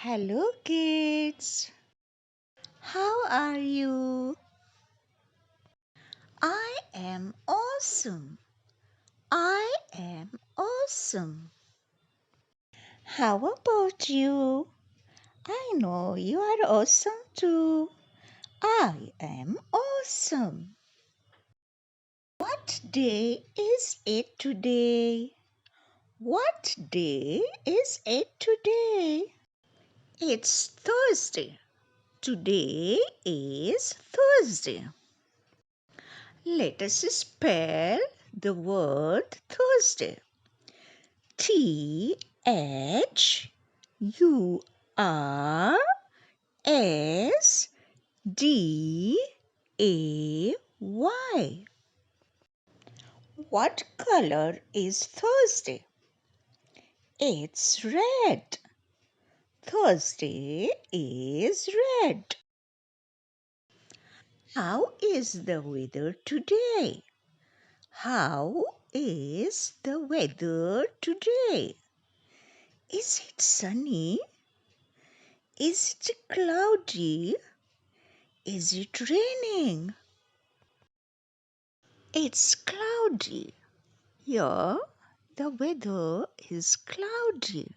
Hello kids, how are you? I am awesome. I am awesome. How about you? I know you are awesome too. I am awesome. What day is it today? What day is it today? It's Thursday. Today is Thursday. Let us spell the word Thursday. Thursday. What color is Thursday? It's red. Thursday is red. How is the weather today? How is the weather today? Is it sunny? Is it cloudy? Is it raining? It's cloudy. Here, the weather is cloudy.